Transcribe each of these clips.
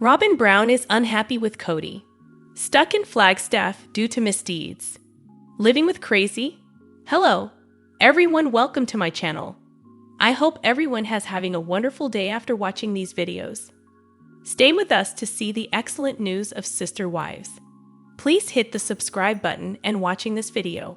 Robyn Brown is unhappy with Kody. Stuck in Flagstaff due to misdeeds. Living with crazy? Hello, everyone, welcome to my channel. I hope everyone has having a wonderful day after watching these videos. Stay with us to see the excellent news of sister wives. Please hit the subscribe button and watching this video.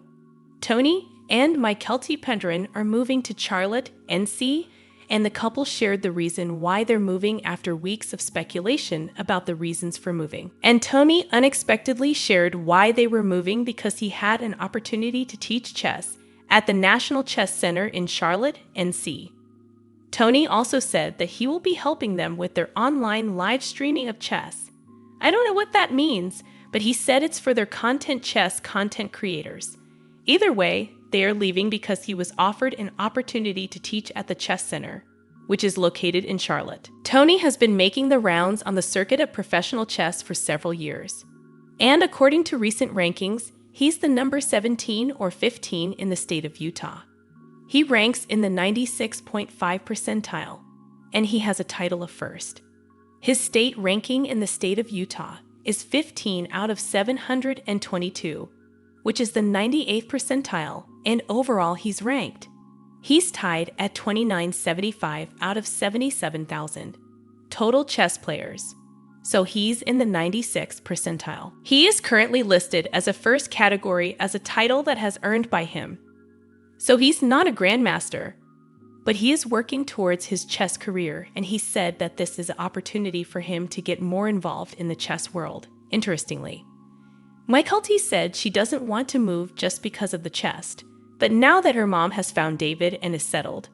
Tony and Mykelti are moving to Charlotte, NC, and the couple shared the reason why they're moving after weeks of speculation about the reasons for moving. And Tony unexpectedly shared why they were moving because he had an opportunity to teach chess at the National Chess Center in Charlotte, NC. Tony also said that he will be helping them with their online live streaming of chess. I don't know what that means, but he said it's for their chess content creators. Either way, they are leaving because he was offered an opportunity to teach at the Chess Center, which is located in Charlotte. Tony has been making the rounds on the circuit of professional chess for several years. And according to recent rankings, he's the number 17 or 15 in the state of Utah. He ranks in the 96.5 percentile, and he has a title of first. His state ranking in the state of Utah is 15 out of 722, which is the 98th percentile, and overall he's ranked. He's tied at 2975 out of 77,000 total chess players, so he's in the 96th percentile. He is currently listed as a first category as a title that has earned by him. So he's not a grandmaster, but he is working towards his chess career, and he said that this is an opportunity for him to get more involved in the chess world. Interestingly, Mykelti said she doesn't want to move just because of the chess, but now that her mom has found David and is settled,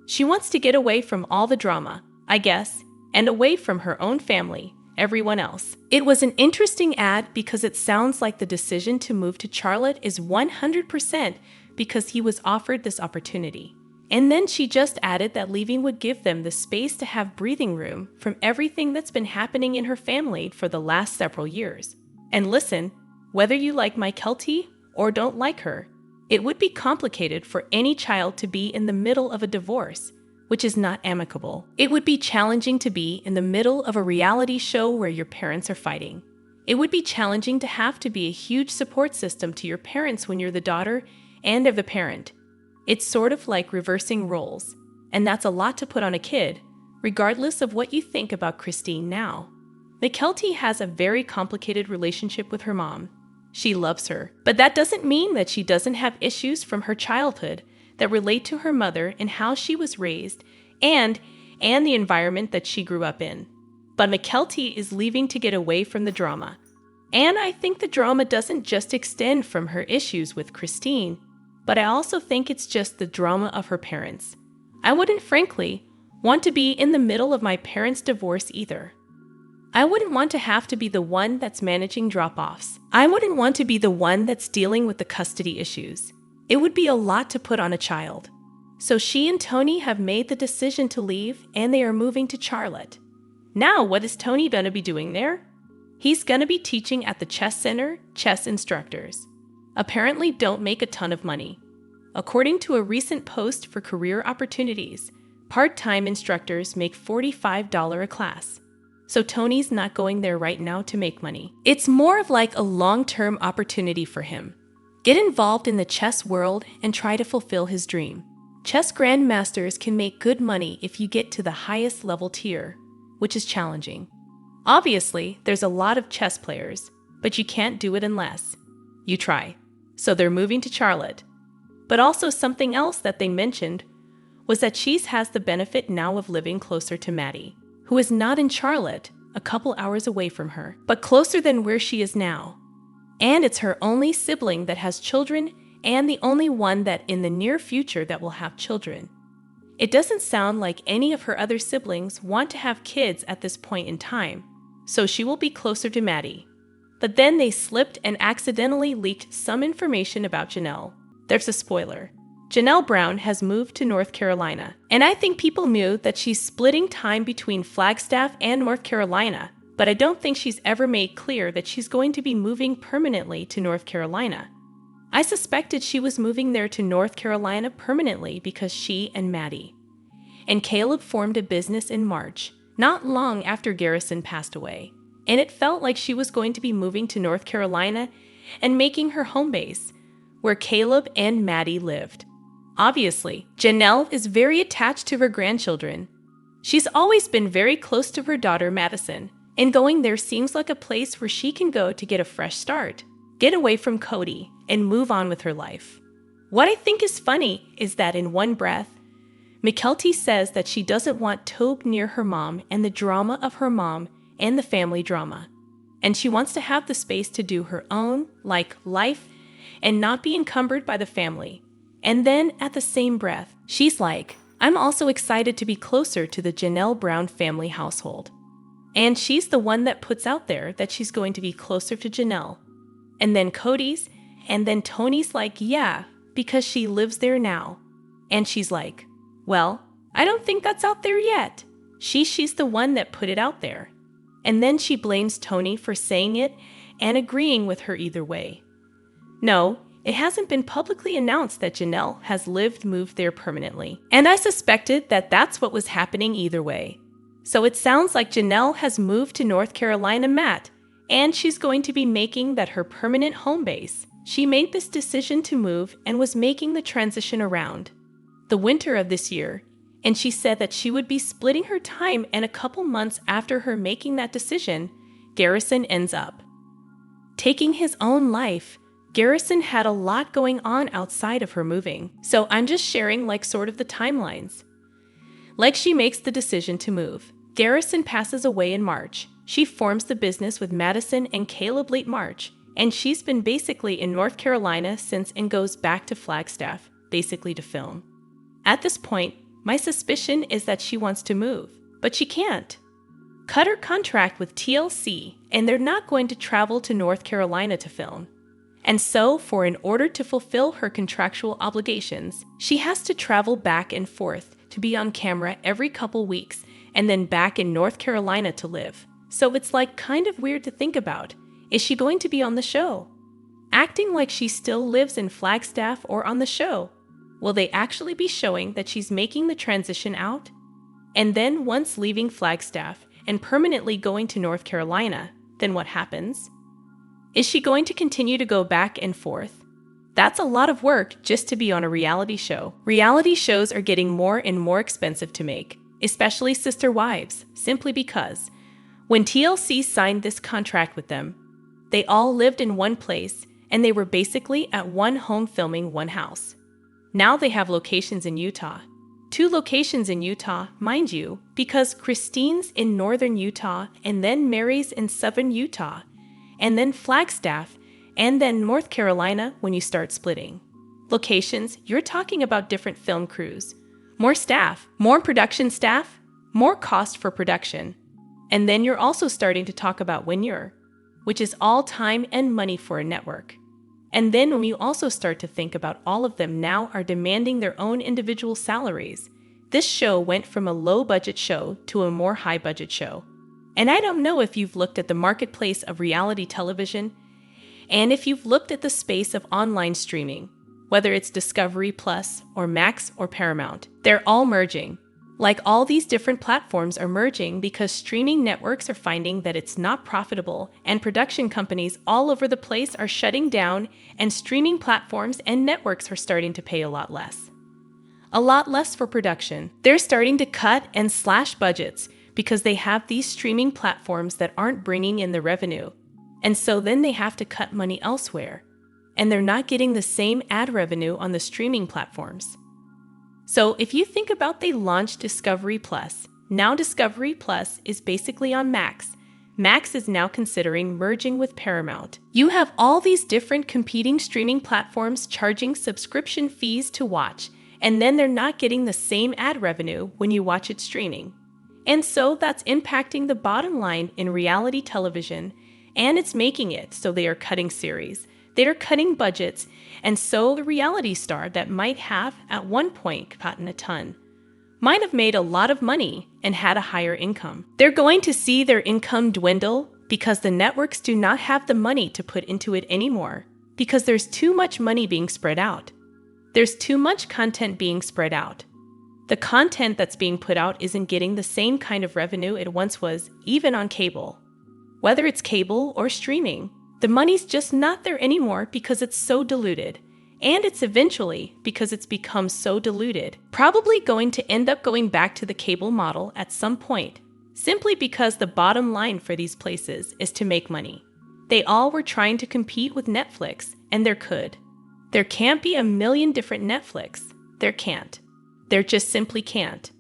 she wants to get away from all the drama, I guess, and away from her own family, everyone else. It was an interesting ad because it sounds like the decision to move to Charlotte is 100% because he was offered this opportunity. And then she just added that leaving would give them the space to have breathing room from everything that's been happening in her family for the last several years. And listen, whether you like Mykelti or don't like her, it would be complicated for any child to be in the middle of a divorce, which is not amicable. It would be challenging to be in the middle of a reality show where your parents are fighting. It would be challenging to have to be a huge support system to your parents when you're the daughter and of the parent. It's sort of like reversing roles, and that's a lot to put on a kid, regardless of what you think about Christine now. Mykelti has a very complicated relationship with her mom. She loves her, but that doesn't mean that she doesn't have issues from her childhood that relate to her mother and how she was raised and the environment that she grew up in. But Mykelti is leaving to get away from the drama. And I think the drama doesn't just extend from her issues with Christine, but I also think it's just the drama of her parents. I wouldn't, frankly, want to be in the middle of my parents' divorce either. I wouldn't want to have to be the one that's managing drop-offs. I wouldn't want to be the one that's dealing with the custody issues. It would be a lot to put on a child. So she and Tony have made the decision to leave, and they are moving to Charlotte. Now, what is Tony going to be doing there? He's going to be teaching at the Chess Center. Chess instructors apparently don't make a ton of money. According to a recent post for career opportunities, part-time instructors make $45 a class. So Tony's not going there right now to make money. It's more of like a long-term opportunity for him. Get involved in the chess world and try to fulfill his dream. Chess grandmasters can make good money if you get to the highest level tier, which is challenging. Obviously, there's a lot of chess players, but you can't do it unless you try. So they're moving to Charlotte. But also something else that they mentioned was that she has the benefit now of living closer to Maddie, who is not in Charlotte, a couple hours away from her, but closer than where she is now. And it's her only sibling that has children and the only one that in the near future that will have children. It doesn't sound like any of her other siblings want to have kids at this point in time, so she will be closer to Maddie. But then they slipped and accidentally leaked some information about Janelle. There's a spoiler. Janelle Brown has moved to North Carolina, and I think people knew that she's splitting time between Flagstaff and North Carolina, but I don't think she's ever made clear that she's going to be moving permanently to North Carolina. I suspected she was moving there to North Carolina permanently because she and Maddie and Caleb formed a business in March, not long after Garrison passed away, and it felt like she was going to be moving to North Carolina and making her home base, where Caleb and Maddie lived. Obviously, Janelle is very attached to her grandchildren. She's always been very close to her daughter Madison, and going there seems like a place where she can go to get a fresh start, get away from Kody, and move on with her life. What I think is funny is that in one breath, Mykelti says that she doesn't want Tobe near her mom and the drama of her mom and the family drama, and she wants to have the space to do her own, life and not be encumbered by the family. And then, at the same breath, she's like, I'm also excited to be closer to the Janelle Brown family household. And she's the one that puts out there that she's going to be closer to Janelle. And then Kody's, and then Tony's like, yeah, because she lives there now. And she's like, well, I don't think that's out there yet. She's the one that put it out there. And then she blames Tony for saying it and agreeing with her either way. No, it hasn't been publicly announced that Janelle has moved there permanently. And I suspected that that's what was happening either way. So it sounds like Janelle has moved to North Carolina, Matt, and she's going to be making that her permanent home base. She made this decision to move and was making the transition around the winter of this year. And she said that she would be splitting her time, and a couple months after her making that decision, Garrison ends up taking his own life. Garrison had a lot going on outside of her moving, so I'm just sharing sort of the timelines. She makes the decision to move. Garrison passes away in March. She forms the business with Madison and Caleb late March, and she's been basically in North Carolina since and goes back to Flagstaff, basically to film. At this point, my suspicion is that she wants to move, but she can't. Cut her contract with TLC, and they're not going to travel to North Carolina to film. And so, in order to fulfill her contractual obligations, she has to travel back and forth to be on camera every couple weeks and then back in North Carolina to live. So it's kind of weird to think about. Is she going to be on the show? Acting like she still lives in Flagstaff or on the show? Will they actually be showing that she's making the transition out? And then once leaving Flagstaff and permanently going to North Carolina, then what happens? Is she going to continue to go back and forth? That's a lot of work just to be on a reality show. Reality shows are getting more and more expensive to make, especially Sister Wives, simply because when TLC signed this contract with them, they all lived in one place and they were basically at one home filming one house. Now they have locations in Utah. 2 locations in Utah, mind you, because Christine's in northern Utah and then Meri's in southern Utah, and then Flagstaff, and then North Carolina when you start splitting. Locations, you're talking about different film crews, more staff, more production staff, more cost for production. And then you're also starting to talk about venue, which is all time and money for a network. And then when you also start to think about all of them now are demanding their own individual salaries, this show went from a low-budget show to a more high-budget show. And I don't know if you've looked at the marketplace of reality television, and if you've looked at the space of online streaming, whether it's Discovery Plus or Max or Paramount, they're all merging. All these different platforms are merging because streaming networks are finding that it's not profitable, and production companies all over the place are shutting down, and streaming platforms and networks are starting to pay a lot less. A lot less for production. They're starting to cut and slash budgets because they have these streaming platforms that aren't bringing in the revenue. And so then they have to cut money elsewhere. And they're not getting the same ad revenue on the streaming platforms. So if you think about they launched Discovery Plus, now Discovery Plus is basically on Max. Max is now considering merging with Paramount. You have all these different competing streaming platforms charging subscription fees to watch, and then they're not getting the same ad revenue when you watch it streaming. And so that's impacting the bottom line in reality television, and it's making it so they are cutting series. They are cutting budgets, and so the reality star that might have, at one point, gotten a ton, might have made a lot of money and had a higher income. They're going to see their income dwindle because the networks do not have the money to put into it anymore, because there's too much money being spread out. There's too much content being spread out. The content that's being put out isn't getting the same kind of revenue it once was, even on cable. Whether it's cable or streaming, the money's just not there anymore because it's so diluted. And it's eventually, because it's become so diluted, probably going to end up going back to the cable model at some point, simply because the bottom line for these places is to make money. They all were trying to compete with Netflix, and there could. There can't be a million different Netflix. There can't. There just simply can't.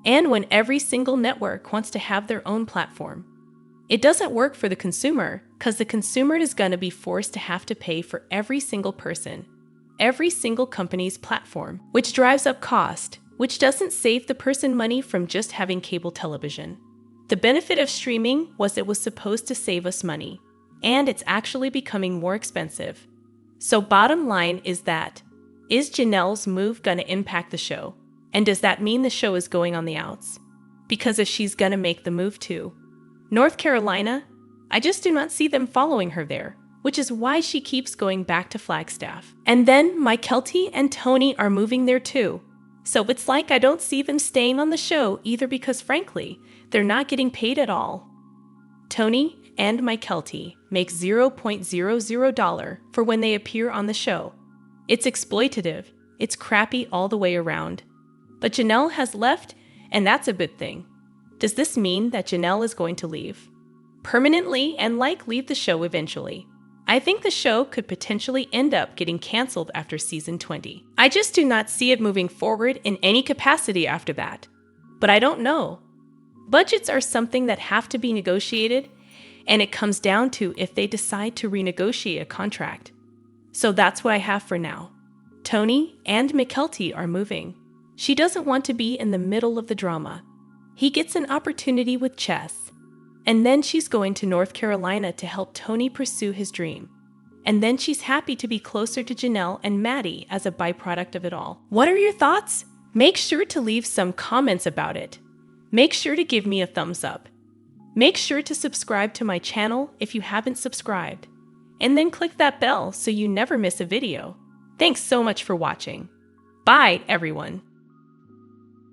And when every single network wants to have their own platform, it doesn't work for the consumer because the consumer is going to be forced to have to pay for every single person, every single company's platform, which drives up cost, which doesn't save the person money from just having cable television. The benefit of streaming was it was supposed to save us money, and it's actually becoming more expensive. So bottom line is that, is Janelle's move going to impact the show? And does that mean the show is going on the outs? Because if she's going to make the move to North Carolina, I just do not see them following her there, which is why she keeps going back to Flagstaff. And then Mykelti and Tony are moving there too. So it's like I don't see them staying on the show either because frankly, they're not getting paid at all. Tony and Mykelti make $0.00 for when they appear on the show. It's exploitative. It's crappy all the way around. But Janelle has left, and that's a good thing. Does this mean that Janelle is going to leave permanently and leave the show eventually? I think the show could potentially end up getting canceled after season 20. I just do not see it moving forward in any capacity after that. But I don't know. Budgets are something that have to be negotiated, and it comes down to if they decide to renegotiate a contract. So that's what I have for now. Tony and Mykelti are moving. She doesn't want to be in the middle of the drama. He gets an opportunity with chess. And then she's going to North Carolina to help Tony pursue his dream. And then she's happy to be closer to Janelle and Maddie as a byproduct of it all. What are your thoughts? Make sure to leave some comments about it. Make sure to give me a thumbs up. Make sure to subscribe to my channel if you haven't subscribed. And then click that bell so you never miss a video. Thanks so much for watching. Bye, everyone.